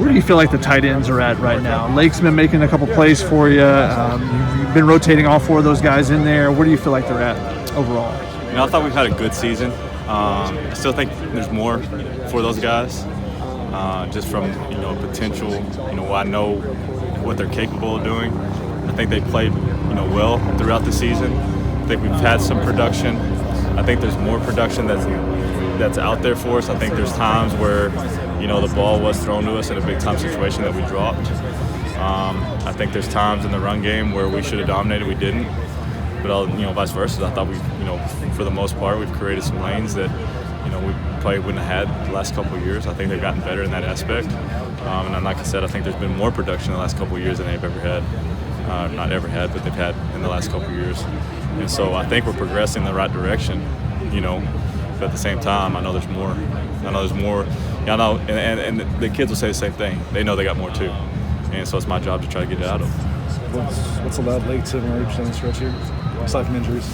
Where do you feel like the tight ends are at right now? Lake's been making a couple plays for you. You've been rotating all four of those guys in there. Where do you feel like they're at overall? I thought we've had a good season. I still think there's more for those guys, just from potential. I know what they're capable of doing. I think they played well throughout the season. I think we've had some production. I think there's more production that's out there for us. I think there's times where the ball was thrown to us in a big time situation that we dropped. I think there's times in the run game where we should have dominated, we didn't. But vice versa. I thought for the most part, we've created some lanes that we probably wouldn't have had the last couple of years. I think they've gotten better in that aspect. And like I said, I think there's been more production in the last couple of years than they've ever had. Not ever had, but they've had in the last couple of years. And so I think we're progressing in the right direction. But at the same time, I know there's more. And the kids will say the same thing. They know they got more too. And so it's my job to try to get it out of them. What's allowed Lake to emerge down the stretch here, aside from injuries?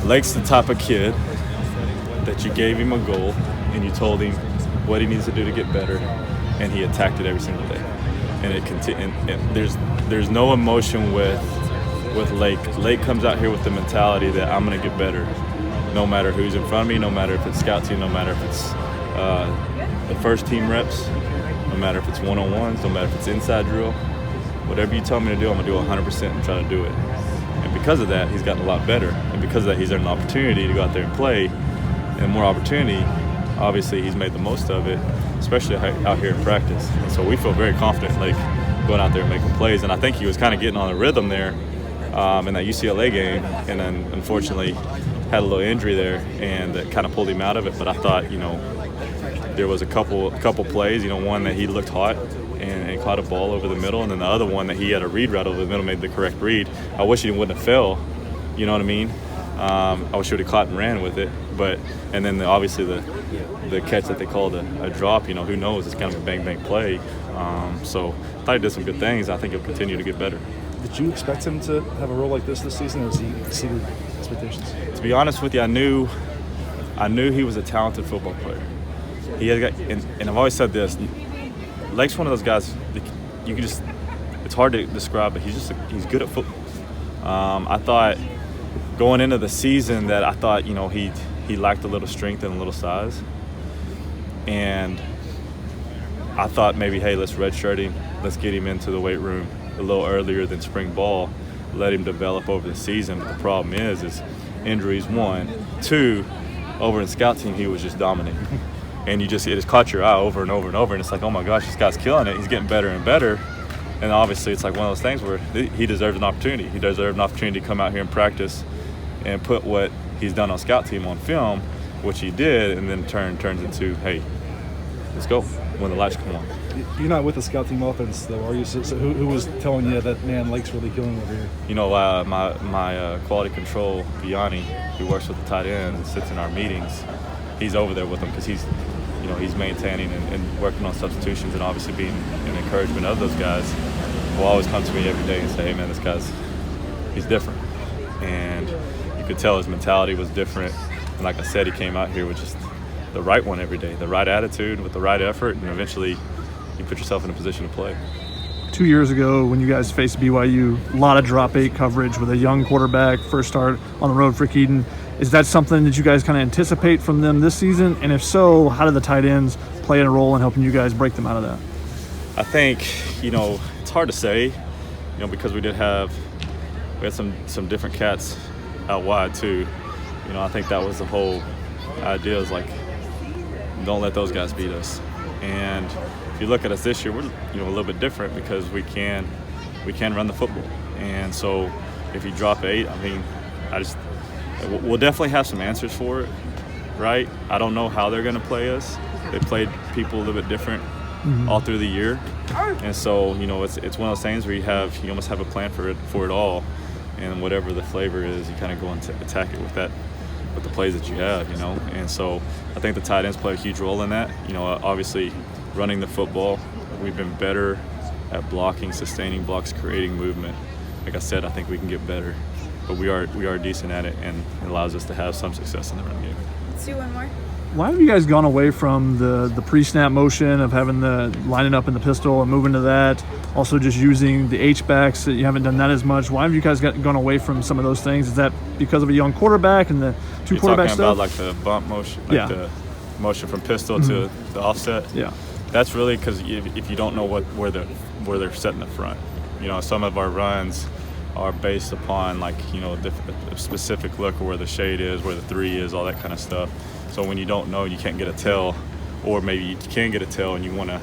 Lake's the type of kid that you gave him a goal and you told him what he needs to do to get better, and he attacked it every single day. And there's no emotion with Lake. Lake comes out here with the mentality that I'm going to get better, no matter who's in front of me, no matter if it's scout team, no matter if it's the first team reps, no matter if it's one-on-ones, no matter if it's inside drill. Whatever you tell me to do, I'm going to do 100% and try to do it. And because of that, he's gotten a lot better. And because of that, he's earned an opportunity to go out there and play. And more opportunity, obviously, he's made the most of it, especially out here in practice. And so we feel very confident, going out there and making plays. And I think he was kind of getting on a rhythm there in that UCLA game. And then, unfortunately, had a little injury there, and that kind of pulled him out of it. But I thought, there was a couple plays, one that he looked hot and caught a ball over the middle, and then the other one that he had a read right over the middle, made the correct read. I wish he wouldn't have fell, you know what I mean? I wish he would have caught and ran with it. And then obviously the catch that they called a drop, who knows? It's kind of a bang-bang play. So I thought he did some good things. I think he'll continue to get better. Did you expect him to have a role like this season, or has he exceeded expectations? To be honest with you, I knew he was a talented football player. He has got, and I've always said this, Lake's one of those guys you can just, it's hard to describe, but he's good at football. I thought going into the season that I thought, he lacked a little strength and a little size. And I thought maybe, hey, let's redshirt him. Let's get him into the weight room a little earlier than spring ball. Let him develop over the season. But the problem is injuries, 1. 2, over in scout team, he was just dominating. And it just caught your eye over and over and over. And it's like, oh my gosh, this guy's killing it. He's getting better and better. And obviously it's like one of those things where he deserves an opportunity. He deserves an opportunity to come out here and practice and put what he's done on scout team on film, which he did, and then turns into, hey, let's go when the lights come on. You're not with the scout team offense, though, are you? So who was telling you that, man, Lake's really killing over here? My quality control, Vianney, who works with the tight end and sits in our meetings, he's over there with them because he's maintaining and working on substitutions, and obviously being an encouragement of those guys. Will always come to me every day and say, hey, man, this he's different. And you could tell his mentality was different. And like I said, he came out here with just the right one every day, the right attitude with the right effort, and eventually you put yourself in a position to play. 2 years ago when you guys faced BYU, a lot of drop 8 coverage with a young quarterback, first start on the road for Keaton. Is that something that you guys kind of anticipate from them this season? And if so, how do the tight ends play a role in helping you guys break them out of that? I think, it's hard to say, because we had some different cats out wide too. I think that was the whole idea, is like, don't let those guys beat us. And if you look at us this year, we're a little bit different because we can run the football. And so if you drop 8, we'll definitely have some answers for it, right? I don't know how they're going to play us. They played people a little bit different all through the year. And so, it's one of those things where you almost have a plan for it all. And whatever the flavor is, you kind of go and attack it with the plays that you have, And so I think the tight ends play a huge role in that. Obviously running the football, we've been better at blocking, sustaining blocks, creating movement. Like I said, I think we can get better. But we are decent at it, and it allows us to have some success in the run game. Let's do one more. Why have you guys gone away from the pre-snap motion of having the lining up in the pistol and moving to that? Also, just using the H-backs. You haven't done that as much. Why have you guys gone away from some of those things? Is that because of a young quarterback and the two quarterback talking stuff? about like the bump motion, like Yeah. the motion from pistol to the offset. Yeah. That's really because if you don't know where they're setting the front, some of our runs are based upon like a specific look or where the shade is, where the 3 is, all that kind of stuff. So when you don't know, you can't get a tell, or maybe you can get a tell and you want to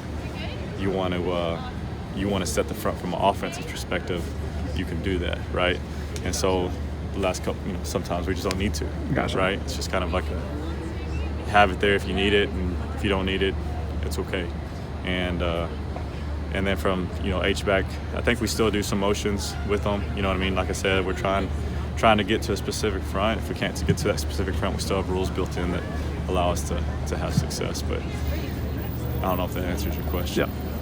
set the front from an offensive perspective, you can do that, right? And so the last couple, sometimes we just don't need to, Gotcha. right? It's just kind of like have it there if you need it, and if you don't need it, it's okay. And then from H-back, I think we still do some motions with them. You know what I mean? Like I said, we're trying to get to a specific front. If we can't get to that specific front, we still have rules built in that allow us to have success. But I don't know if that answers your question. Yeah.